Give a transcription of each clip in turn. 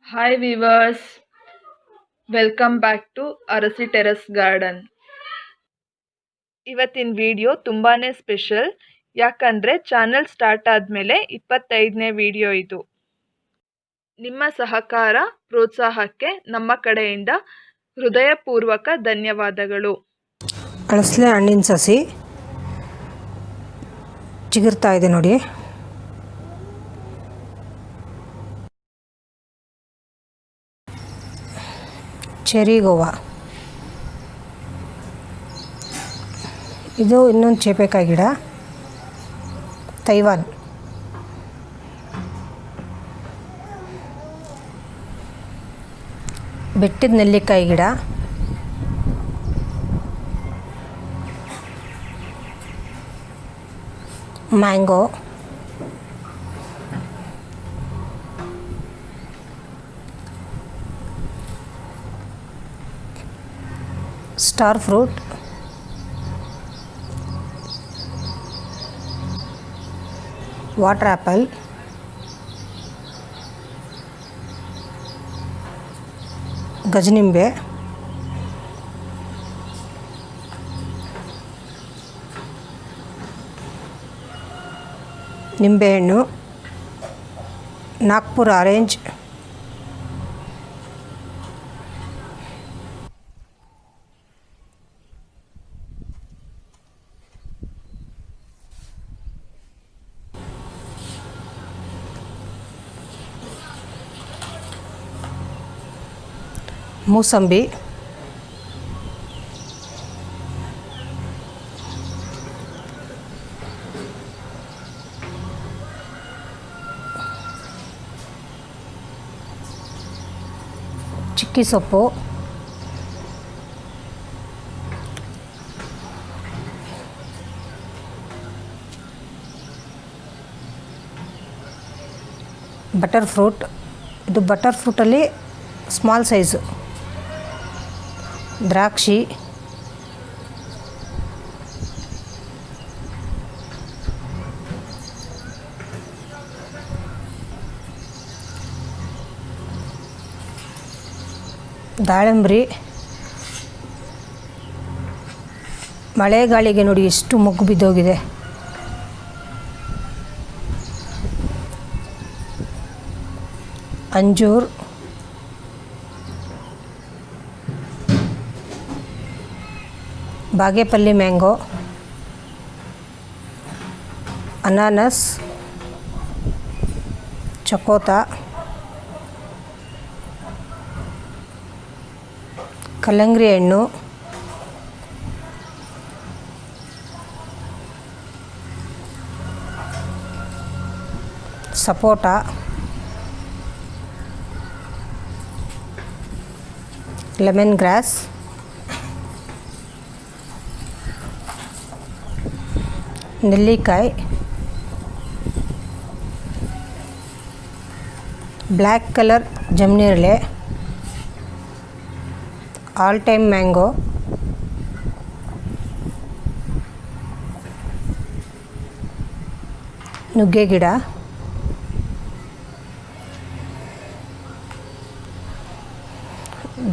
Hi viewers, welcome back to ARASI Terrace Garden. ಇವತ್ತಿನ video ತುಂಬಾನೇ special ಯಾಕಂದ್ರೆ channel start ಆದ್ಮೇಲೆ 25ನೇ ವಿಡಿಯೋ ಇದು. ನಿಮ್ಮ ಸಹಕಾರ ಪ್ರೋತ್ಸಾಹಕ್ಕೆ ನಮ್ಮ ಕಡೆಯಿಂದ ಹೃದಯಪೂರ್ವಕ ಧನ್ಯವಾದಗಳು. ಅಳಸಲೆ ಹಣ್ಣಿನ ಸಸಿ ಚಿಗುರ್ತಾ ಇದೆ ನೋಡಿ. ಚೆರಿ ಗೋವಾ, ಇದು ಇನ್ನೊಂದು ಚೇಪೆಕಾಯಿ ಗಿಡ, ತೈವಾನ್. ಬೆಟ್ಟದ ನೆಲ್ಲಿಕಾಯಿ ಗಿಡ, mango, star fruit, water apple, ಗಜನಿಂಬೆ, ನಿಂಬೆಹಣ್ಣು, ನಾಗ್ಪುರ್ ಆರೆಂಜ್, ಮೂಸಂಬಿ, ಚಿಕ್ಕಿ ಸೊಪ್ಪು, ಬಟರ್ ಫ್ರೂಟ್. ಇದು ಬಟರ್ ಫ್ರೂಟಲ್ಲಿ ಸ್ಮಾಲ್ ಸೈಜು. ದ್ರಾಕ್ಷಿ, ದಾಳಿಂಬ್ರಿ. ಮಳೆಗಾಳಿಗೆ ನೋಡಿ ಎಷ್ಟು ಮೊಗ್ಗು ಬಿದ್ದೋಗಿದೆ. ಅಂಜೂರ್, ಬಾಗೇಪಲ್ಲಿ ಮ್ಯಾಂಗೋ, ಅನಾನಸ್, ಚಕೋತ, ಕಲ್ಲಂಗಡಿ ಹಣ್ಣು, ಸಪೋಟ, ಲೆಮನ್ ಗ್ರಾಸ್, ನೆಲ್ಲಿಕಾಯಿ, ಬ್ಲ್ಯಾಕ್ ಕಲರ್ ಜಮ್ನೇರಳೆ, ಆಲ್ ಟೈಮ್ ಮ್ಯಾಂಗೋ, ನುಗ್ಗೆ ಗಿಡ,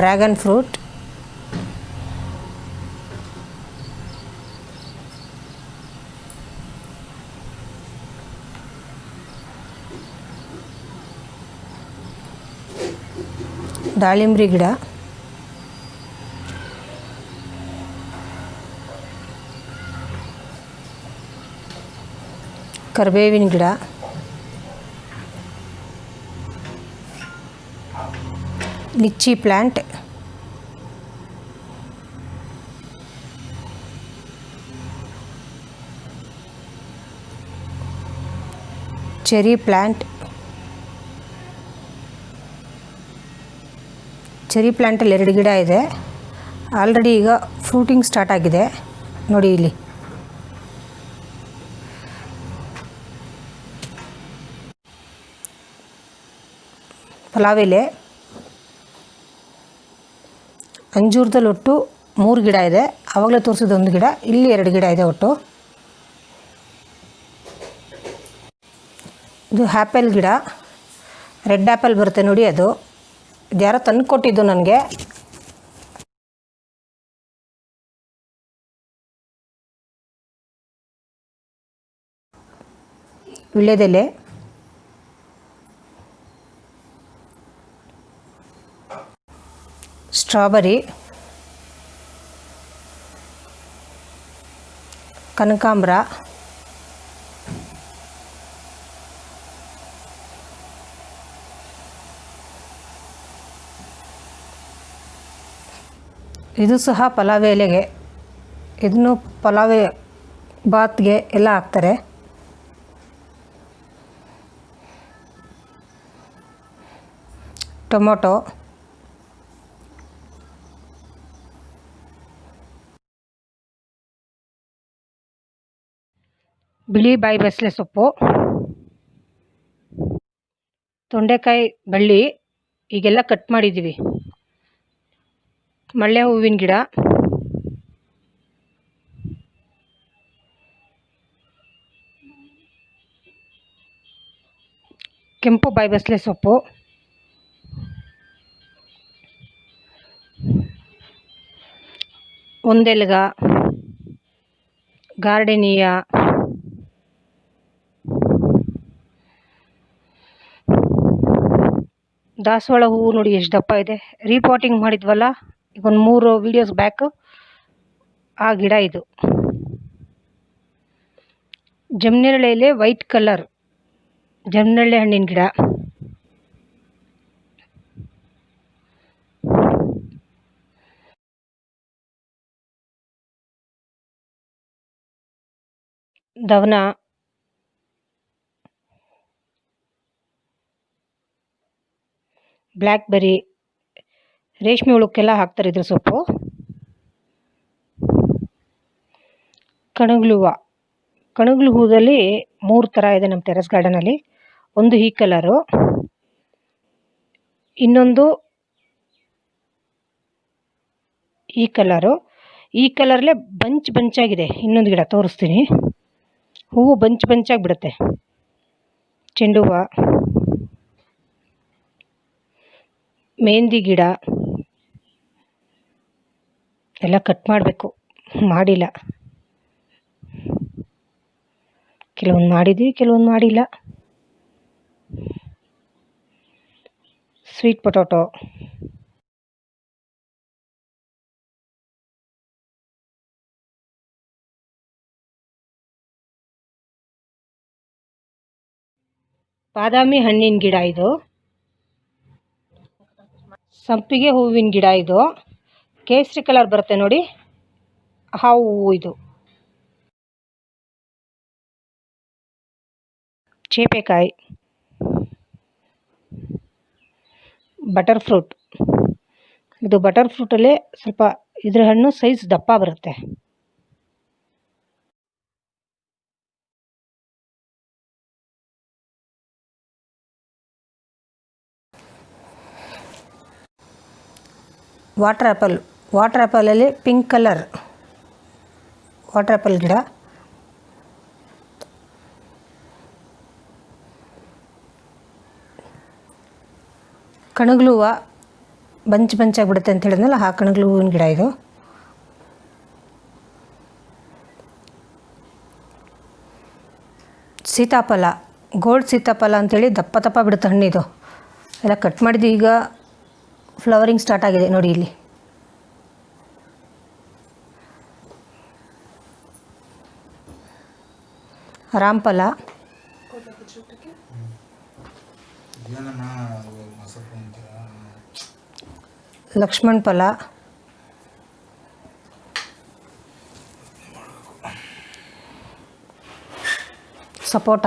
ಡ್ರ್ಯಾಗನ್ ಫ್ರೂಟ್, ದಾಳಿಂಬ್ರಿ ಗಿಡ, ಕರಿಬೇವಿನ ಗಿಡ, litchi plant, cherry plant. Cherry ಪ್ಲ್ಯಾಂಟಲ್ಲಿ 2 ಗಿಡ ಇದೆ. ಆಲ್ರೆಡಿ ಈಗ ಫ್ರೂಟಿಂಗ್ ಸ್ಟಾರ್ಟ್ ಆಗಿದೆ ನೋಡಿ ಇಲ್ಲಿ. ಪಲಾವೆಲೆ, ಅಂಜೂರದಲ್ಲಿ ಒಟ್ಟು 3 ಗಿಡ ಇದೆ. ಆವಾಗಲೇ ತೋರಿಸಿದ 1 ಗಿಡ, ಇಲ್ಲಿ 2 ಗಿಡ ಇದೆ ಒಟ್ಟು. ಇದು ಆ್ಯಪಲ್ ಗಿಡ, ರೆಡ್ ಆ್ಯಪಲ್ ಬರುತ್ತೆ ನೋಡಿ ಅದು. ಇದು ಯಾರೋ ತಂದು ಕೊಟ್ಟಿದ್ದು ನನಗೆ. ವೀಳ್ಯದೆಲೆ, ಸ್ಟ್ರಾಬೆರಿ, ಕನಕಾಂಬರ, ಇದು ಸಹ ಪಲಾವ್ ಎಲೆಗೆ, ಇದನ್ನು ಪಲಾವ್ ಬಾತ್ಗೆ ಎಲ್ಲ ಹಾಕ್ತಾರೆ. ಟೊಮೊಟೊ, ಬಿಳಿ ಬಾಯಿ ಬಸಳೆ ಸೊಪ್ಪು, ತೊಂಡೆಕಾಯಿ ಬಳ್ಳಿ ಈಗೆಲ್ಲ ಕಟ್ ಮಾಡಿದ್ದೀವಿ, ಮಲ್ಲೆ ಹೂವಿನ ಗಿಡ, ಕೆಂಪು ಬಾಯಿ ಬಸಳೆ ಸೊಪ್ಪು, ಒಂದೆಲಗ, ಗಾರ್ಡೆನಿಯಾ, ದಾಸವಾಳ ಹೂವು ನೋಡಿ ಎಷ್ಟು ದಪ್ಪ ಇದೆ. ರೀಪಾಟಿಂಗ್ ಮಾಡಿದ್ವಲ್ಲ ಈಗ ಒಂದು 3 ವೀಡಿಯೋಸ್ ಬ್ಯಾಕು, ಆ ಗಿಡ ಇದು. ಜಮನೇರಳೆಲೆ ವೈಟ್ ಕಲರ್ ಜಮನೇರಳೆ ಹಣ್ಣಿನ ಗಿಡ, ದವನ, ಬ್ಲ್ಯಾಕ್ಬೆರಿ, ರೇಷ್ಮೆ ಹುಳಕ್ಕೆಲ್ಲ ಹಾಕ್ತಾರೆ ಇದ್ರ ಸೊಪ್ಪು. ಕಣಗ್ಲು ಹೂವು, ಕಣಗ್ಲು ಹೂದಲ್ಲಿ 3 ಥರ ಇದೆ ನಮ್ಮ ಟೆರೆಸ್ ಗಾರ್ಡನಲ್ಲಿ. ಒಂದು ಈ ಕಲರು, ಇನ್ನೊಂದು ಈ ಕಲರು. ಈ ಕಲರ್ಲೆ ಬಂಚಾಗಿದೆ. ಇನ್ನೊಂದು ಗಿಡ ತೋರಿಸ್ತೀನಿ. ಹೂವು ಬಂಚಾಗಿ ಬಿಡುತ್ತೆ. ಚೆಂಡು ಹೂವು, ಮೆಹಂದಿ ಗಿಡ ಎಲ್ಲ ಕಟ್ ಮಾಡಬೇಕು, ಮಾಡಿಲ್ಲ. ಕೆಲವೊಂದು ಮಾಡಿದ್ದೀವಿ, ಕೆಲವೊಂದು ಮಾಡಿಲ್ಲ. ಸ್ವೀಟ್ ಪೊಟೊಟೊ, ಬಾದಾಮಿ ಹಣ್ಣಿನ ಗಿಡ ಇದು, ಸಂಪಿಗೆ ಹೂವಿನ ಗಿಡ ಇದು, ಕೇಸರಿ ಕಲರ್ ಬರುತ್ತೆ ನೋಡಿ ಆ ಹೂವು ಇದು. ಚೇಪೆಕಾಯಿ, ಬಟರ್ ಫ್ರೂಟ್, ಇದು ಬಟರ್ ಫ್ರೂಟಲ್ಲೇ ಸ್ವಲ್ಪ ಇದ್ರ ಹಣ್ಣು ಸೈಜ್ ದಪ್ಪ ಬರುತ್ತೆ. ವಾಟರ್ ಆ್ಯಪಲಲ್ಲಿ ಪಿಂಕ್ ಕಲರ್ ವಾಟರ್ ಆ್ಯಪಲ್ ಗಿಡ, ಕಣಗ್ಲು ಹೂವು ಬಂಚಾಗಿ ಬಿಡುತ್ತೆ ಅಂತ ಹೇಳಿದ್ನಲ್ಲ, ಆ ಕಣಗ್ಲು ಹೂವಿನ ಗಿಡ ಇದು. ಸೀತಾಫಲ, ಗೋಲ್ಡ್ ಸೀತಾಫಲ ಅಂಥೇಳಿ ದಪ್ಪ ಬಿಡುತ್ತೆ ಹಣ್ಣಿದು. ಎಲ್ಲ ಕಟ್ ಮಾಡಿದ್ದು, ಈಗ ಫ್ಲವರಿಂಗ್ ಸ್ಟಾರ್ಟ್ ಆಗಿದೆ ನೋಡಿ ಇಲ್ಲಿ. ರಾಮಫಲ, ಲಕ್ಷ್ಮಣ ಫಲ, ಸಪೋಟ,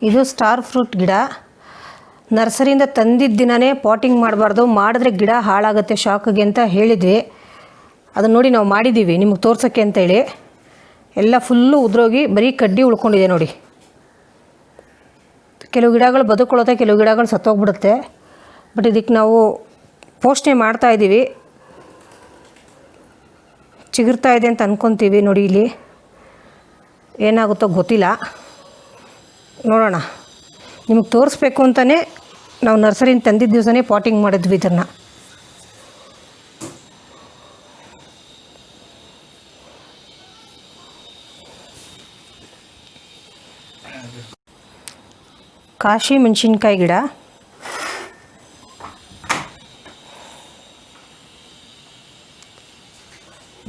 ಇದು ಸ್ಟಾರ್ ಫ್ರೂಟ್ ಗಿಡ. ನರ್ಸರಿಯಿಂದ ತಂದಿದ್ದ ದಿನವೇ ಪಾಟಿಂಗ್ ಮಾಡಬಾರ್ದು, ಮಾಡಿದ್ರೆ ಗಿಡ ಹಾಳಾಗುತ್ತೆ ಶಾಕಿಗೆ ಅಂತ ಹೇಳಿದ್ವಿ. ಅದನ್ನು ನೋಡಿ ನಾವು ಮಾಡಿದ್ದೀವಿ ನಿಮಗೆ ತೋರ್ಸೋಕ್ಕೆ ಅಂತೇಳಿ. ಎಲ್ಲ ಫುಲ್ಲು ಉದುರೋಗಿ ಬರೀ ಕಡ್ಡಿ ಉಳ್ಕೊಂಡಿದೆ ನೋಡಿ. ಕೆಲವು ಗಿಡಗಳು ಬದುಕೊಳ್ಳುತ್ತೆ, ಕೆಲವು ಗಿಡಗಳು ಸತ್ತೋಗ್ಬಿಡುತ್ತೆ. ಬಟ್ ಇದಕ್ಕೆ ನಾವು ಪೋಷಣೆ ಮಾಡ್ತಾಯಿದ್ದೀವಿ, ಚಿಗುರ್ತಾ ಇದೆ ಅಂತ ಅಂದ್ಕೊತೀವಿ ನೋಡಿ ಇಲ್ಲಿ. ಏನಾಗುತ್ತೋ ಗೊತ್ತಿಲ್ಲ, ನೋಡೋಣ. ನಿಮಗೆ ತೋರಿಸ್ಬೇಕು ಅಂತಲೇ ನಾವು ನರ್ಸರಿಯಿಂದ ತಂದಿದ್ದ ದಿವಸನೇ ಪಾಟಿಂಗ್ ಮಾಡಿದ್ವಿ ಇದನ್ನು. ಕಾಶಿ ಮೆಣಸಿನ್ಕಾಯಿ ಗಿಡ,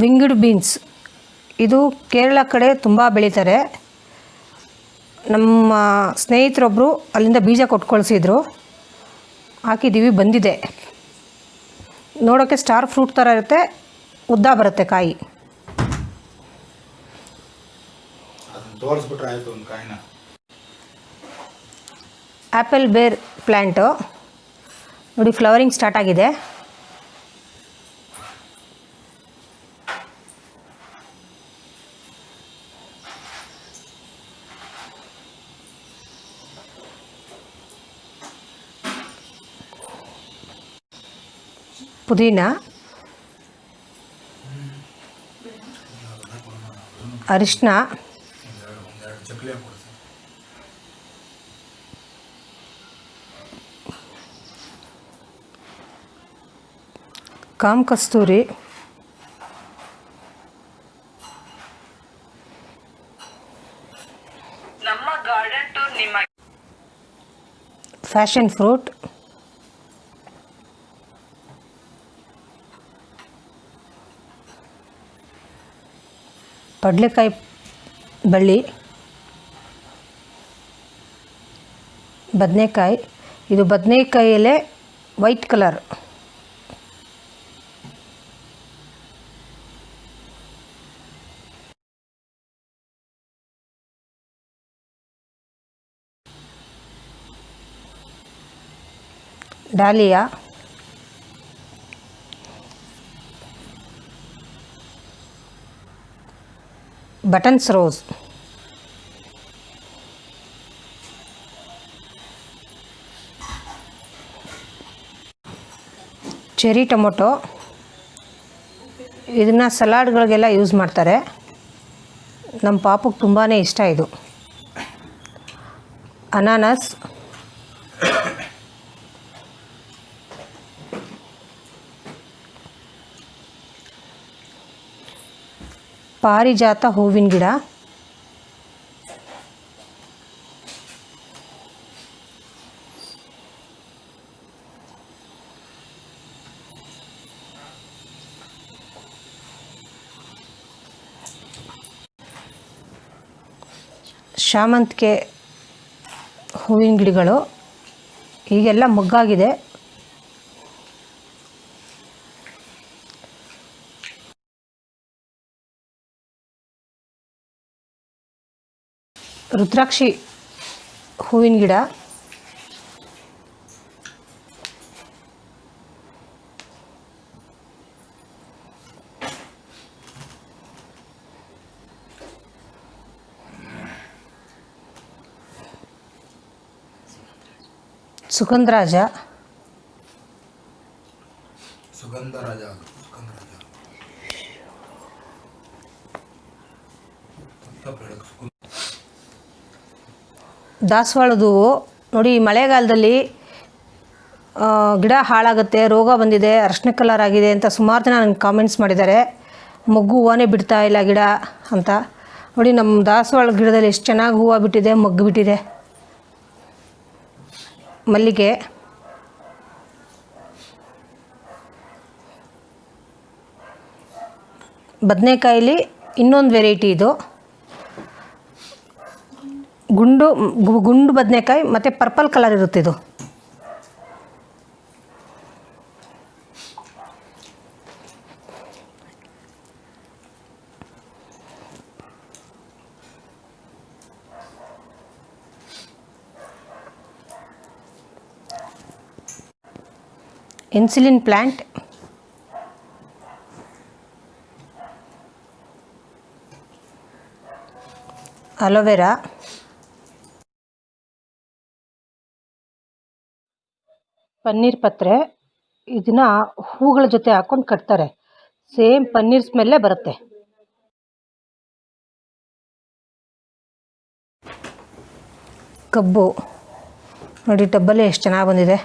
ವಿಂಗ್ಡ್ ಬೀನ್ಸ್, ಇದು ಕೇರಳ ಕಡೆ ತುಂಬ ಬೆಳೀತಾರೆ. ನಮ್ಮ ಸ್ನೇಹಿತರೊಬ್ಬರು ಅಲ್ಲಿಂದ ಬೀಜ ಕೊಟ್ಟು ಕಳಿಸಿದ್ರು, ಹಾಕಿದ್ದೀವಿ, ಬಂದಿದೆ. ನೋಡೋಕ್ಕೆ ಸ್ಟಾರ್ ಫ್ರೂಟ್ ಥರ ಇರುತ್ತೆ, ಉದ್ದ ಬರುತ್ತೆ ಕಾಯಿ. ಆ್ಯಪಲ್ ಬೇರ್ ಪ್ಲ್ಯಾಂಟು ನೋಡಿ, ಫ್ಲವರಿಂಗ್ ಸ್ಟಾರ್ಟ್ ಆಗಿದೆ. ಪುದೀನ, ಅರಿಶಿನ, ಕಾಮ್ ಕಸ್ತೂರಿ, ನಮ್ಮ ಗಾರ್ಡನ್ ಟೂರ್ ನಿಮ್ಮ ಫ್ಯಾಷನ್ ಫ್ರೂಟ್, ಕಡಲೆಕಾಯಿ ಬಳ್ಳಿ, ಬದನೆಕಾಯಿ. ಇದು ಬದನೆಕಾಯಲ್ಲೇ white colour. Dahlia, buttons rose, cherry tomato, ಇದನ್ನು ಸಲಾಡ್ಗಳಿಗೆಲ್ಲ ಯೂಸ್ ಮಾಡ್ತಾರೆ. ನಮ್ಮ ಪಾಪಕ್ಕೆ ತುಂಬಾ ಇಷ್ಟ ಇದು. ಅನಾನಸ್, ಪಾರಿಜಾತ ಹೂವಿನ ಗಿಡ, ಶಾಮಂತಿಗೆ ಹೂವಿನ ಗಿಡಗಳು, ಈಗೆಲ್ಲ ಮೊಗ್ಗಾಗಿದೆ. ರುದ್ರಾಕ್ಷಿ ಹೂವಿನ ಗಿಡ, ಸುಗಂಧರಾಜ, ದಾಸವಾಳದ ಹೂವು ನೋಡಿ. ಮಳೆಗಾಲದಲ್ಲಿ ಗಿಡ ಹಾಳಾಗುತ್ತೆ, ರೋಗ ಬಂದಿದೆ, ಅರಶಿನ ಕಲರ್ ಆಗಿದೆ ಅಂತ ಸುಮಾರು ಜನ ನನಗೆ ಕಾಮೆಂಟ್ಸ್ ಮಾಡಿದ್ದಾರೆ. ಮೊಗ್ಗು ಹೂವೇ ಬಿಡ್ತಾ ಇಲ್ಲ ಗಿಡ ಅಂತ. ನೋಡಿ, ನಮ್ಮ ದಾಸವಾಳ ಗಿಡದಲ್ಲಿ ಎಷ್ಟು ಚೆನ್ನಾಗಿ ಹೂವು ಬಿಟ್ಟಿದೆ, ಮೊಗ್ಗು ಬಿಟ್ಟಿದೆ. ಮಲ್ಲಿಗೆ, ಬದನೆಕಾಯಲ್ಲಿ ಇನ್ನೊಂದು ವೆರೈಟಿ ಇದು, ಗುಂಡು ಬದನೆಕಾಯಿ ಮತ್ತು ಪರ್ಪಲ್ ಕಲರ್ ಇರುತ್ತೆ ಇದು. ಇನ್ಸುಲಿನ್ ಪ್ಲ್ಯಾಂಟ್, ಅಲೋವೆರಾ, ಪನ್ನೀರ್ ಪತ್ರೆ. ಇದನ್ನ ಹೂಗಳ ಜೊತೆ ಹಾಕ್ಕೊಂಡು ಕಟ್ತಾರೆ, ಸೇಮ್ ಪನ್ನೀರ್ ಸ್ಮೆಲ್ಲೇ ಬರುತ್ತೆ. ಕಬ್ಬು ನೋಡಿ ಟಬ್ಬಲ್ಲಿ ಎಷ್ಟು ಚೆನ್ನಾಗಿ ಬಂದಿದೆ.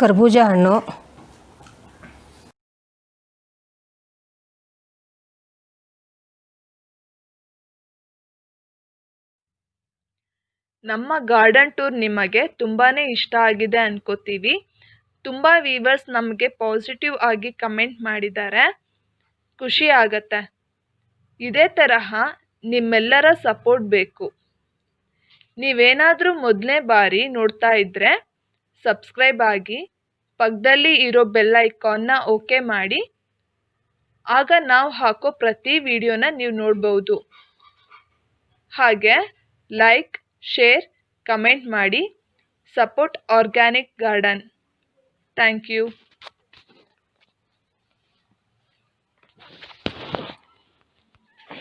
ಕರ್ಬೂಜ ಹಣ್ಣು, ನಮ್ಮ ಗಾರ್ಡನ್ ಟೂರ್ ನಿಮಗೆ ತುಂಬಾನೇ ಇಷ್ಟ ಆಗಿದೆ ಅನ್ಕೋತೀವಿ. ತುಂಬ ವೀವರ್ಸ್ ನಮಗೆ ಪಾಸಿಟಿವ್ ಆಗಿ ಕಮೆಂಟ್ ಮಾಡಿದ್ದಾರೆ, ಖುಷಿ ಆಗತ್ತೆ. ಇದೇ ತರಹ ನಿಮ್ಮೆಲ್ಲರ ಸಪೋರ್ಟ್ ಬೇಕು. ನೀವೇನಾದರೂ ಮೊದಲನೇ ಬಾರಿ ನೋಡ್ತಾ ಇದ್ದರೆ ಸಬ್ಸ್ಕ್ರೈಬ್ ಆಗಿ, ಪಕ್ಕದಲ್ಲಿ ಇರೋ ಬೆಲ್ ಐಕಾನ್ನ ಓಕೆ ಮಾಡಿ, ಆಗ ನಾವು ಹಾಕೋ ಪ್ರತಿ ವಿಡಿಯೋನ ನೀವು ನೋಡ್ಬೋದು. ಹಾಗೆ ಲೈಕ್, ಶೇರ್, ಕಮೆಂಟ್ ಮಾಡಿ. Support organic garden. Thank you.